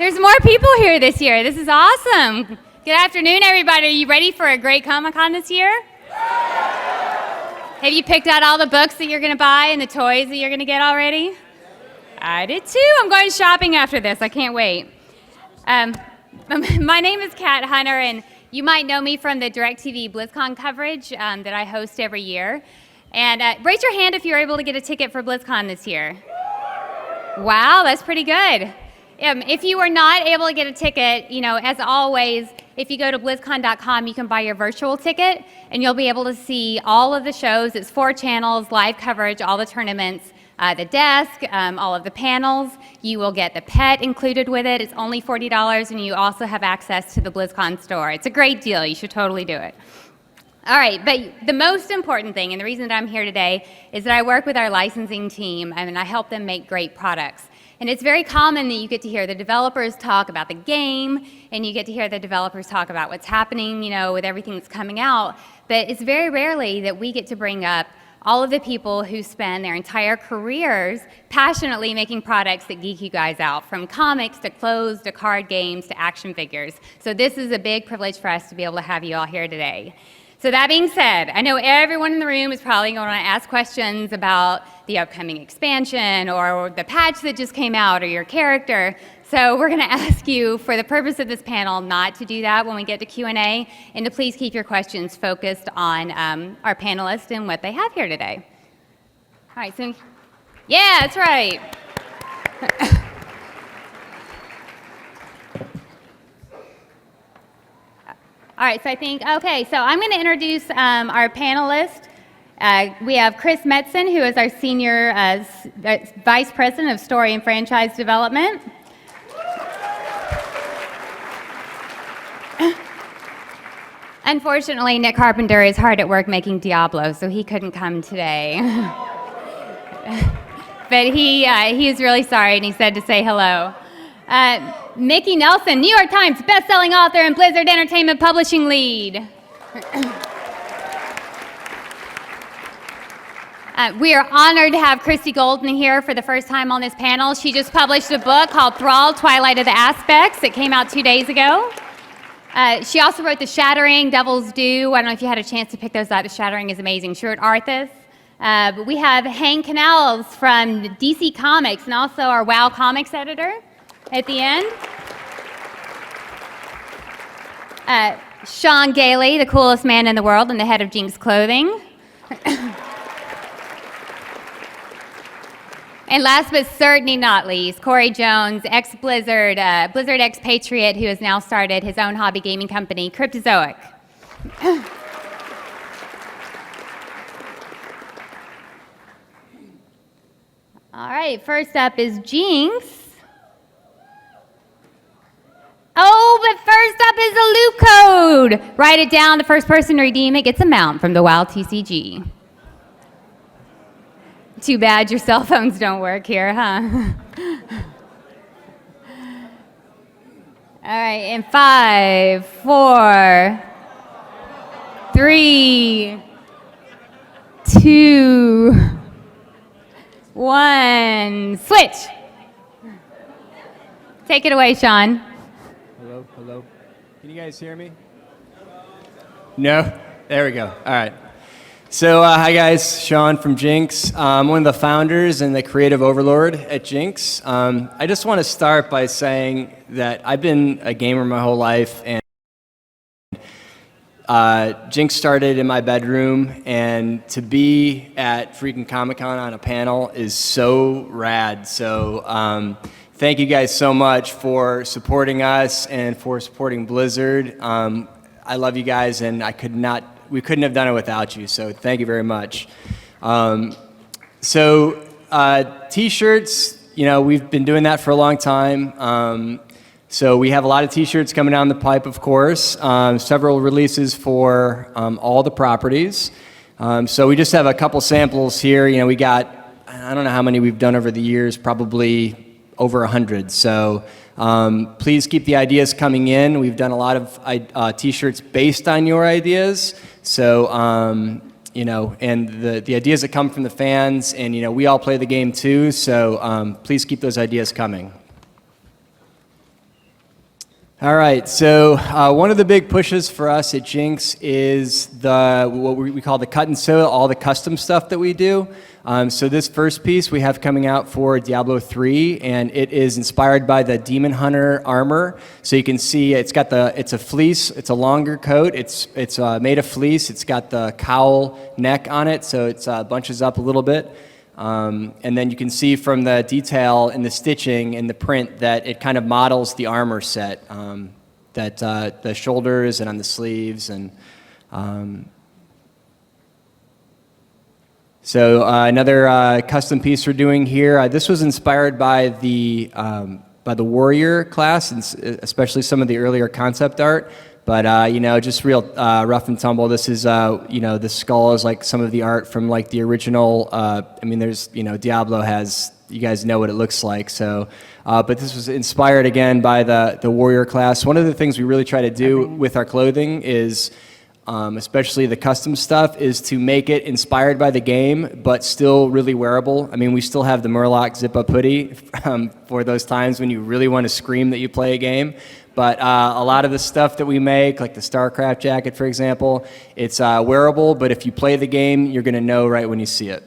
There's more people here this year. This is awesome. Good afternoon, everybody. Are you ready for a great Comic-Con this year? Have you picked out all the books that you're going to buy and the toys that you're going to get already? I did too. I'm going shopping after this. I can't wait. My name is Kat Hunter, and you might know me from the DirecTV BlizzCon coverage that I host every year. And raise your hand if you're able to get a ticket for BlizzCon this year. Wow, that's pretty good. If you are not able to get a ticket, as always, if you go to BlizzCon.com, you can buy your virtual ticket, and you'll be able to see all of the shows. It's 4 channels, live coverage, all the tournaments, the desk, all of the panels. You will get the pet included with it. It's only $40, and you also have access to the BlizzCon store. It's a great deal. You should totally do it. All right, but the most important thing, and the reason that I'm here today, is that I work with our licensing team, and I help them make great products. And it's very common that you get to hear the developers talk about the game, and you get to hear the developers talk about what's happening, with everything that's coming out. But it's very rarely that we get to bring up all of the people who spend their entire careers passionately making products that geek you guys out, from comics to clothes to card games to action figures. So this is a big privilege for us to be able to have you all here today. So that being said, I know everyone in the room is probably going to ask questions about the upcoming expansion or the patch that just came out or your character. So we're going to ask you, for the purpose of this panel, not to do that when we get to Q&A, and to please keep your questions focused on our panelists and what they have here today. All right, so yeah, that's right. All right, so so I'm going to introduce our panelists. We have Chris Metzen, who is our Senior Vice President of Story and Franchise Development. Unfortunately, Nick Carpenter is hard at work making Diablo, so he couldn't come today. But he is really sorry, and he said to say hello. Mickey Nelson, New York Times best-selling author and Blizzard Entertainment Publishing lead. We are honored to have Christy Golden here for the first time on this panel. She just published a book called Thrall, Twilight of the Aspects. It came out 2 days ago. She also wrote The Shattering, Devil's Due. I don't know if you had a chance to pick those out. The Shattering is amazing. She wrote Arthas. But we have Hank Canals from DC Comics, and also our WoW Comics editor at the end. Sean Gailey, the coolest man in the world and the head of Jinx Clothing. And last but certainly not least, Corey Jones, ex-Blizzard, Blizzard expatriate who has now started his own hobby gaming company, Cryptozoic. All right, first up is Jinx. Oh, but first up is a loot code. Write it down. The first person to redeem it gets a mount from the WoW TCG. Too bad your cell phones don't work here, huh? All right, in 5, 4, 3, 2, 1, switch. Take it away, Sean. Hello. Can you guys hear me? No? There we go. All right. So, hi guys, Sean from Jinx. I'm one of the founders and the creative overlord at Jinx. I just want to start by saying that I've been a gamer my whole life, and Jinx started in my bedroom, and to be at freaking Comic-Con on a panel is so rad. So, thank you guys so much for supporting us and for supporting Blizzard. I love you guys, and we couldn't have done it without you, so thank you very much. T-shirts, we've been doing that for a long time. So we have a lot of T-shirts coming down the pipe, of course, several releases for all the properties. So we just have a couple samples here. We got, I don't know how many we've done over the years, probably over 100. So please keep the ideas coming in. We've done a lot of T-shirts based on your ideas. So, and the ideas that come from the fans, and, we all play the game too. So please keep those ideas coming. All right, so one of the big pushes for us at Jinx is what we call the cut and sew, all the custom stuff that we do. So this first piece we have coming out for Diablo 3, and it is inspired by the Demon Hunter armor. So you can see it's a fleece, it's a longer coat, it's made of fleece, it's got the cowl neck on it, so it bunches up a little bit. And then you can see from the detail in the stitching in the print that it kind of models the armor set, that the shoulders and on the sleeves. And so another custom piece we're doing here. This was inspired by the warrior class, and especially some of the earlier concept art. But just real rough and tumble. This is the skull is like some of the art from like the original. There's Diablo has, you guys know what it looks like. So, but this was inspired again by the warrior class. One of the things we really try to do with our clothing is, especially the custom stuff, is to make it inspired by the game, but still really wearable. I mean, we still have the Murloc zip-up hoodie for those times when you really want to scream that you play a game. But a lot of the stuff that we make, like the StarCraft jacket, for example, it's wearable, but if you play the game, you're going to know right when you see it.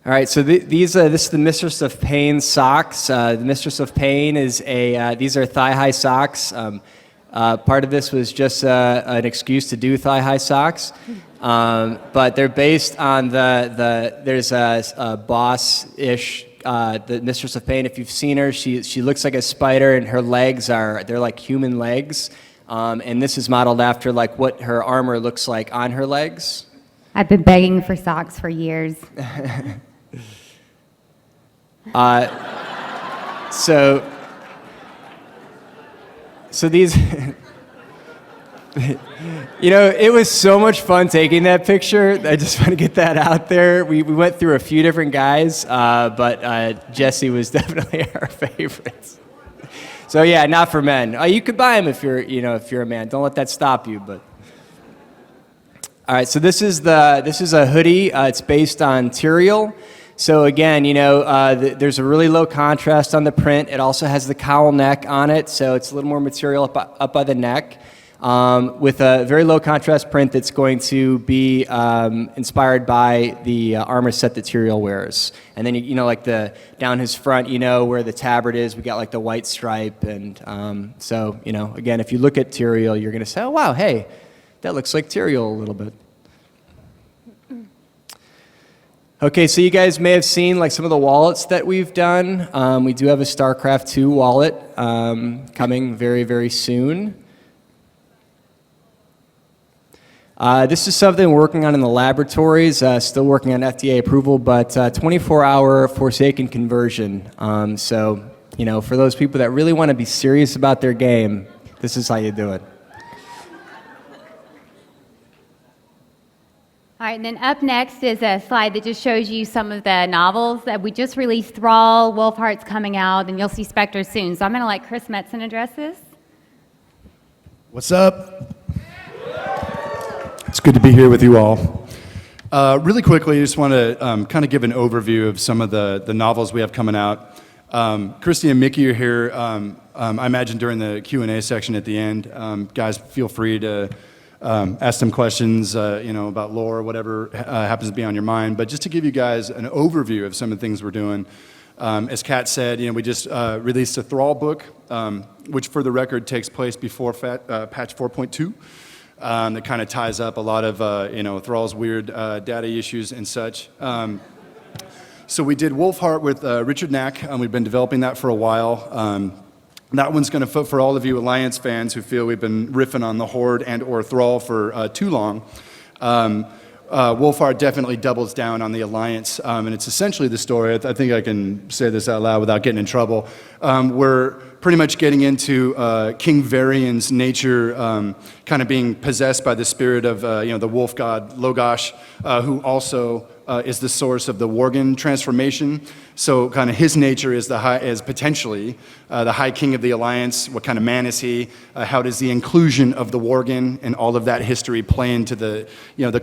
All right, so this is the Mistress of Pain socks. The Mistress of Pain is these are thigh-high socks. Part of this was just an excuse to do thigh-high socks, but they're based on there's a boss-ish, the Mistress of Pain. If you've seen her, she looks like a spider, and her legs they're like human legs, and this is modeled after like what her armor looks like on her legs. I've been begging for socks for years. So these, it was so much fun taking that picture. I just want to get that out there. We went through a few different guys, but Jesse was definitely our favorite. So yeah, not for men. You could buy them if you're a man. Don't let that stop you. But all right, so this is a hoodie. It's based on Tyrael. So again, there's a really low contrast on the print. It also has the cowl neck on it, so it's a little more material up by the neck, with a very low contrast print that's going to be inspired by the armor set that Tyrael wears. And then like down his front, where the tabard is, we got like the white stripe, and so again, if you look at Tyrael, you're gonna say, oh wow, hey, that looks like Tyrael a little bit. Okay, so you guys may have seen like some of the wallets that we've done. We do have a StarCraft 2 wallet coming very, very soon. This is something we're working on in the laboratories, still working on FDA approval, but 24-hour Forsaken conversion. So, for those people that really want to be serious about their game, this is how you do it. All right, and then up next is a slide that just shows you some of the novels that we just released. Thrall, Wolfheart's coming out, and you'll see Spectre soon. So I'm going to let Chris Metzen address this. What's up? It's good to be here with you all. Really quickly, I just want to kind of give an overview of some of the novels we have coming out. Christy and Mickey are here. I imagine during the Q&A section at the end, guys, feel free to ask them questions, about lore, whatever happens to be on your mind. But just to give you guys an overview of some of the things we're doing, as Kat said, we just released a Thrall book, which for the record takes place before patch 4.2. That kind of ties up a lot of, Thrall's weird data issues and such. So we did Wolfheart with Richard Knack, and we've been developing that for a while. That one's going to fit for all of you Alliance fans who feel we've been riffing on the Horde and or Thrall for too long. Wolfheart definitely doubles down on the Alliance, and it's essentially the story. I think I can say this out loud without getting in trouble. We're pretty much getting into King Varian's nature, kind of being possessed by the spirit of the wolf god Logash, who also is the source of the Worgen transformation. So kind of his nature is potentially the High King of the Alliance. What kind of man is he? How does the inclusion of the Worgen and all of that history play into the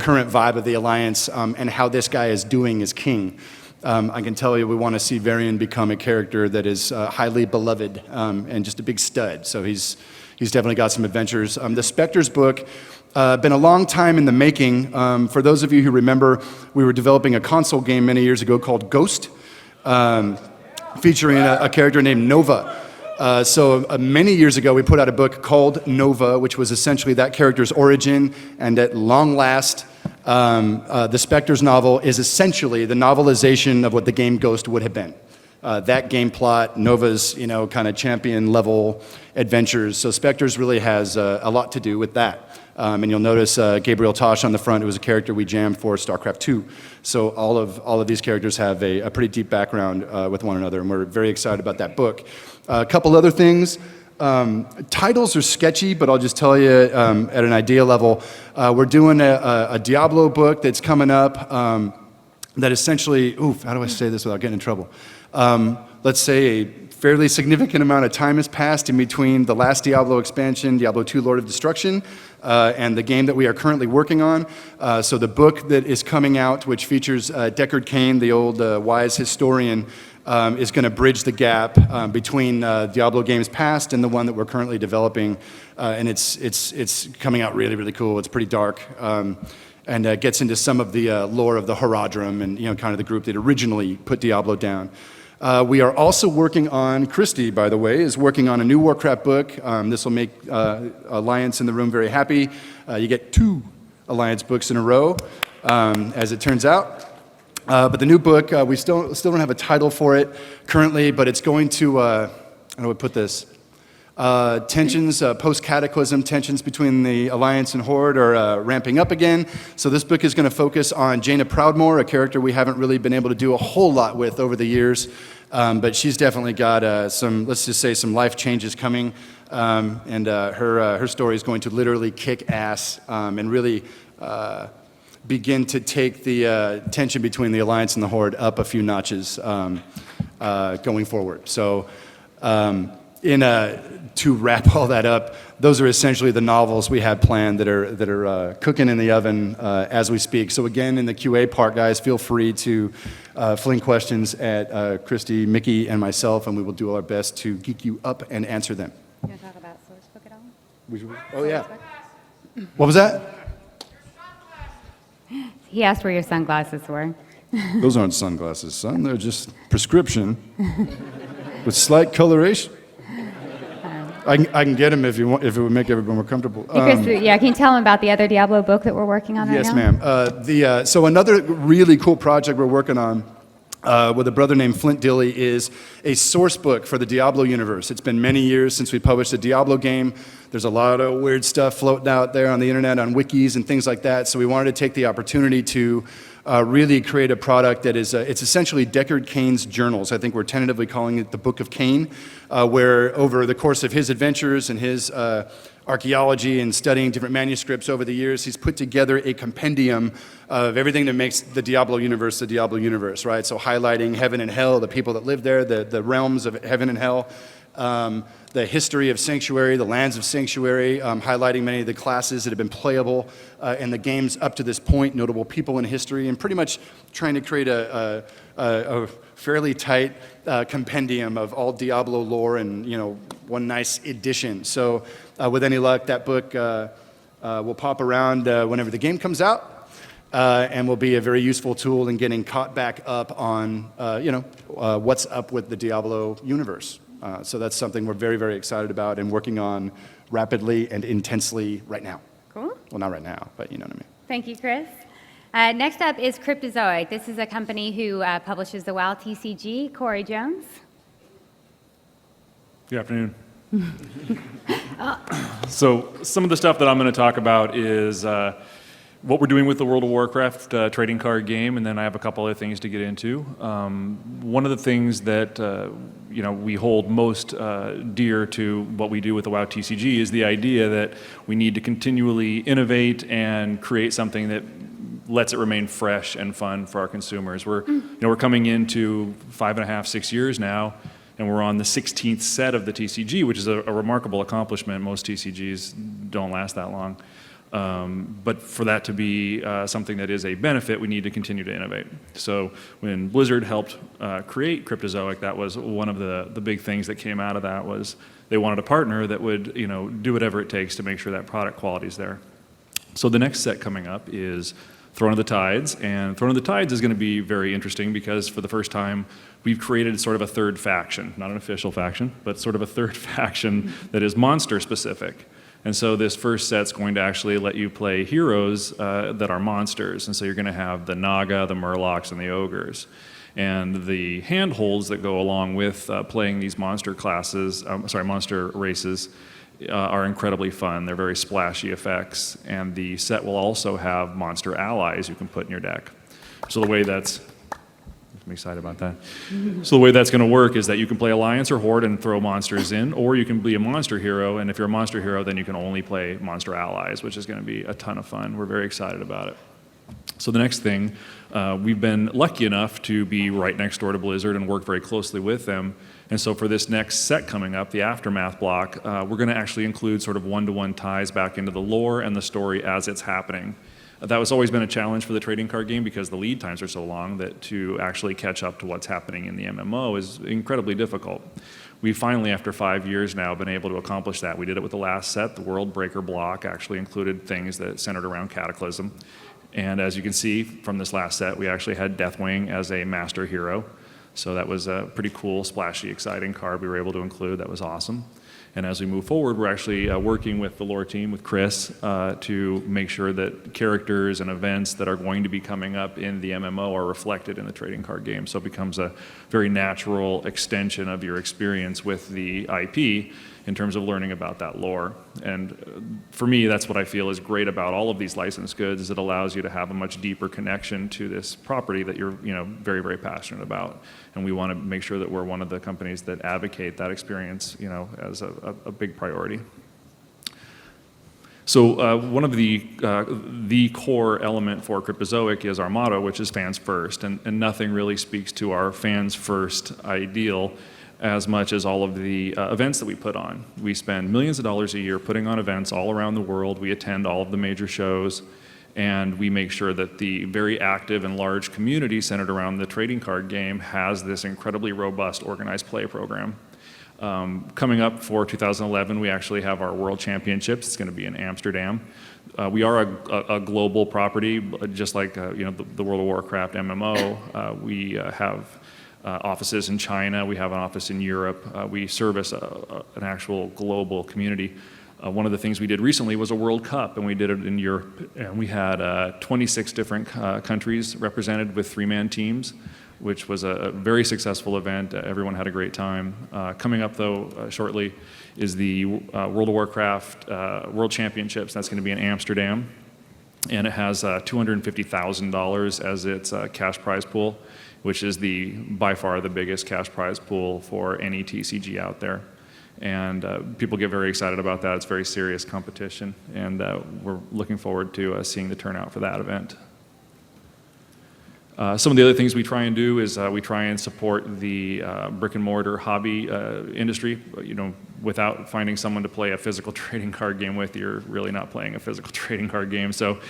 current vibe of the Alliance, and how this guy is doing as king? I can tell you we want to see Varian become a character that is highly beloved and just a big stud. So he's definitely got some adventures. The Spectres book, been a long time in the making. For those of you who remember, we were developing a console game many years ago called Ghost, featuring a character named Nova. So many years ago, we put out a book called Nova, which was essentially that character's origin, and at long last, the Spectres novel is essentially the novelization of what the game Ghost would have been. That game plot, Nova's, kind of champion level adventures. So Spectres really has a lot to do with that. And you'll notice Gabriel Tosh on the front, who was a character we jammed for StarCraft 2. So all of these characters have a pretty deep background with one another, and we're very excited about that book. A couple other things. Titles are sketchy, but I'll just tell you at an idea level, we're doing a Diablo book that's coming up that essentially, how do I say this without getting in trouble? Let's say a fairly significant amount of time has passed in between the last Diablo expansion, Diablo 2 Lord of Destruction, and the game that we are currently working on. So the book that is coming out, which features Deckard Cain, the old wise historian, is going to bridge the gap between Diablo games past and the one that we're currently developing. And it's coming out really, really cool. It's pretty dark. And gets into some of the lore of the Horadrim and kind of the group that originally put Diablo down. We are also working on, Christy, by the way, is working on a new Warcraft book. This will make Alliance in the room very happy. You get 2 Alliance books in a row, as it turns out. But the new book, we still don't have a title for it currently, but it's going to, how do I put this? Tensions, post-cataclysm tensions between the Alliance and Horde are ramping up again. So this book is going to focus on Jaina Proudmoore, a character we haven't really been able to do a whole lot with over the years. But she's definitely got some, let's just say, some life changes coming. And her story is going to literally kick ass and really begin to take the tension between the Alliance and the Horde up a few notches going forward. So to wrap all that up, those are essentially the novels we had planned that are cooking in the oven as we speak. So again, in the QA part, guys, feel free to fling questions at Christy, Mickey, and myself, and we will do our best to geek you up and answer them. You want to talk about Sourcebook at all? Oh, yeah. What was that? He asked where your sunglasses were. Those aren't sunglasses, son. They're just prescription with slight coloration. I can get them if you want, if it would make everyone more comfortable. Can you tell him about the other Diablo book that we're working on right now? Yes, ma'am. So another really cool project we're working on with a brother named Flint Dilly is a source book for the Diablo universe. It's been many years since we published a Diablo game. There's a lot of weird stuff floating out there on the internet, on wikis and things like that. So we wanted to take the opportunity to really create a product that is, it's essentially Deckard Cain's journals. I think we're tentatively calling it the Book of Cain, where over the course of his adventures and his archaeology and studying different manuscripts over the years, he's put together a compendium of everything that makes the Diablo universe, right? So highlighting heaven and hell, the people that live there, the realms of heaven and hell, the history of Sanctuary, the lands of Sanctuary, highlighting many of the classes that have been playable in the games up to this point, notable people in history, and pretty much trying to create a fairly tight compendium of all Diablo lore and one nice edition. So with any luck, that book will pop around whenever the game comes out. And will be a very useful tool in getting caught back up on, what's up with the Diablo universe. So that's something we're very, very excited about and working on rapidly and intensely right now. Cool. Well, not right now, but you know what I mean. Thank you, Chris. Next up is Cryptozoic. This is a company who publishes the WoW TCG. Corey Jones. Good afternoon. So some of the stuff that I'm going to talk about is what we're doing with the World of Warcraft trading card game, and then I have a couple other things to get into. One of the things that we hold most dear to what we do with the WoW TCG is the idea that we need to continually innovate and create something that lets it remain fresh and fun for our consumers. We're coming into 5.5, 6 years now, and we're on the 16th set of the TCG, which is a remarkable accomplishment. Most TCGs don't last that long. But for that to be something that is a benefit, we need to continue to innovate. So when Blizzard helped create Cryptozoic, that was one of the big things that came out of that was they wanted a partner that would do whatever it takes to make sure that product quality is there. So the next set coming up is Throne of the Tides, and Throne of the Tides is going to be very interesting because for the first time we've created sort of a third faction, not an official faction, but sort of a third faction that is monster specific. And so this first set's going to actually let you play heroes that are monsters. And so you're going to have the Naga, the Murlocs, and the Ogres. And the handholds that go along with playing these monster monster races are incredibly fun. They're very splashy effects. And the set will also have monster allies you can put in your deck. So the way that's I'm excited about that. So the way that's going to work is that you can play Alliance or Horde and throw monsters in, or you can be a monster hero, and if you're a monster hero, then you can only play monster allies, which is going to be a ton of fun. We're very excited about it. So the next thing, we've been lucky enough to be right next door to Blizzard and work very closely with them. And so for this next set coming up, the Aftermath block, we're going to actually include sort of one-to-one ties back into the lore and the story as it's happening. That was always been a challenge for the trading card game because the lead times are so long that to actually catch up to what's happening in the MMO is incredibly difficult. We finally, after 5 years now, been able to accomplish that. We did it with the last set. The World Breaker block actually included things that centered around Cataclysm. And as you can see from this last set, we actually had Deathwing as a master hero. So that was a pretty cool, splashy, exciting card we were able to include. That was awesome. And as we move forward, we're actually working with the lore team, with Chris, to make sure that characters and events that are going to be coming up in the MMO are reflected in the trading card game. So it becomes a very natural extension of your experience with the IP in terms of learning about that lore. And for me, that's what I feel is great about all of these licensed goods, is it allows you to have a much deeper connection to this property that you're very, very passionate about. And we want to make sure that we're one of the companies that advocate that experience as a big priority. So one of the core element for Cryptozoic is our motto, which is fans first. And nothing really speaks to our fans first ideal as much as all of the events that we put on. We spend millions of dollars a year putting on events all around the world. We attend all of the major shows, and we make sure that the very active and large community centered around the trading card game has this incredibly robust organized play program. Coming up for 2011, we actually have our World Championships. It's going to be in Amsterdam. We are a global property, just like the World of Warcraft MMO. We have offices in China. We have an office in Europe. We service an actual global community. One of the things we did recently was a World Cup, and we did it in Europe. And we had 26 different countries represented with three-man teams, which was a very successful event. Everyone had a great time. Coming up, though, shortly is the World of Warcraft World Championships. That's going to be in Amsterdam. And it has $250,000 as its cash prize pool, which is by far the biggest cash prize pool for any TCG out there. And people get very excited about that. It's very serious competition, and we're looking forward to seeing the turnout for that event. Some of the other things we try and do is we try and support the brick and mortar hobby industry. Without finding someone to play a physical trading card game with, you're really not playing a physical trading card game. So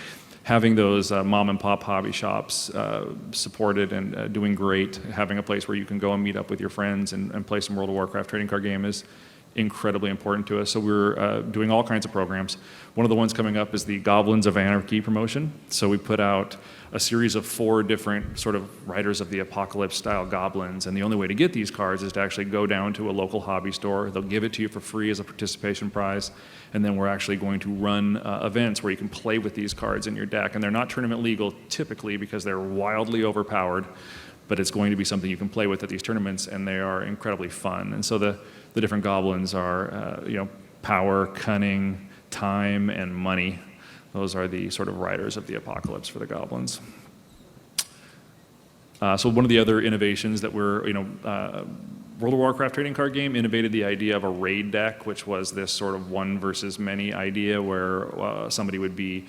having those mom and pop hobby shops supported and doing great, having a place where you can go and meet up with your friends and play some World of Warcraft trading card game is incredibly important to us. So we're doing all kinds of programs. One of the ones coming up is the Goblins of Anarchy promotion. So we put out a series of 4 different sort of Riders of the Apocalypse style goblins, and the only way to get these cards is to actually go down to a local hobby store. They'll give it to you for free as a participation prize, and then we're actually going to run events where you can play with these cards in your deck. And they're not tournament legal typically because they're wildly overpowered, but it's going to be something you can play with at these tournaments, and they are incredibly fun. And so the different goblins are power, cunning, time, and money. Those are the sort of riders of the apocalypse for the goblins. So one of the other innovations that we're, World of Warcraft trading card game innovated the idea of a raid deck, which was this sort of one versus many idea where somebody would be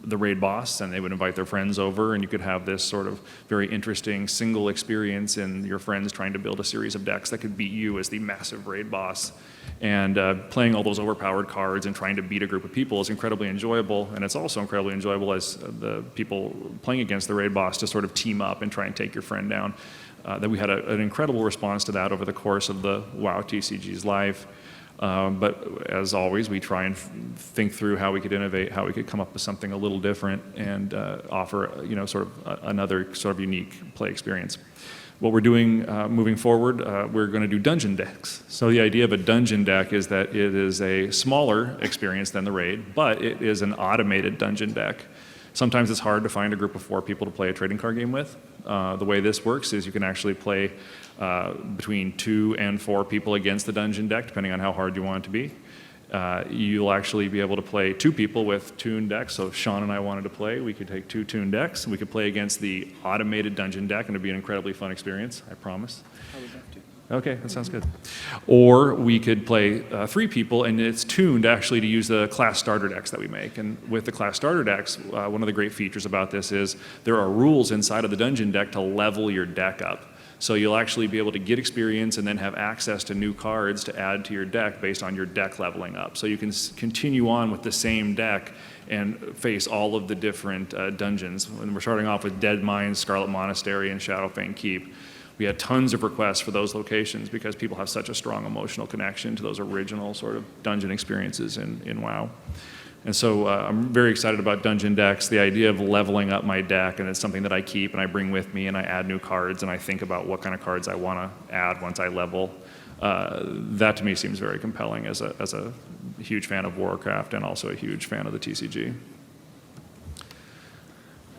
the raid boss, and they would invite their friends over, and you could have this sort of very interesting single experience in your friends trying to build a series of decks that could beat you as the massive raid boss. And playing all those overpowered cards and trying to beat a group of people is incredibly enjoyable, and it's also incredibly enjoyable as the people playing against the raid boss to sort of team up and try and take your friend down. That we had an incredible response to that over the course of the WoW TCG's life. But as always, we try and think through how we could innovate, how we could come up with something a little different and offer, sort of another sort of unique play experience. What we're doing moving forward, we're going to do dungeon decks. So the idea of a dungeon deck is that it is a smaller experience than the raid, but it is an automated dungeon deck. Sometimes it's hard to find a group of 4 people to play a trading card game with. The way this works is you can actually play between 2 and 4 people against the dungeon deck, depending on how hard you want it to be. You'll actually be able to play 2 people with tuned decks. So if Sean and I wanted to play, we could take 2 tuned decks. We could play against the automated dungeon deck, and it'd be an incredibly fun experience, I promise. I would love to. Okay, that sounds good. Or we could play 3 people, and it's tuned actually to use the class starter decks that we make. And with the class starter decks, one of the great features about this is there are rules inside of the dungeon deck to level your deck up. So you'll actually be able to get experience and then have access to new cards to add to your deck based on your deck leveling up. So you can continue on with the same deck and face all of the different dungeons. When we're starting off with Dead Mines, Scarlet Monastery, and Shadowfang Keep, we had tons of requests for those locations because people have such a strong emotional connection to those original sort of dungeon experiences in WoW. And so I'm very excited about dungeon decks, the idea of leveling up my deck, and it's something that I keep and I bring with me, and I add new cards, and I think about what kind of cards I want to add once I level. That to me seems very compelling as a huge fan of Warcraft and also a huge fan of the TCG.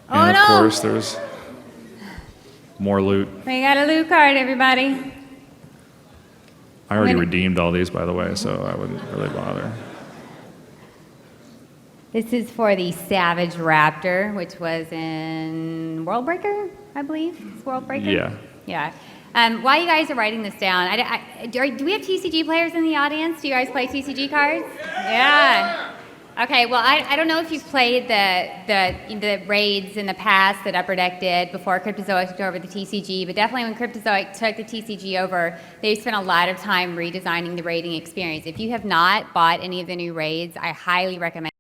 Oh, and of no. course, there's more loot. We got a loot card, everybody. I already redeemed all these, by the way, so I wouldn't really bother. This is for the Savage Raptor, which was in Worldbreaker, I believe. It's Worldbreaker? Yeah. Yeah. While you guys are writing this down, do we have TCG players in the audience? Do you guys play TCG cards? Yeah. Okay, well, I don't know if you've played the raids in the past that Upper Deck did before Cryptozoic took over the TCG, but definitely when Cryptozoic took the TCG over, they spent a lot of time redesigning the raiding experience. If you have not bought any of the new raids, I highly recommend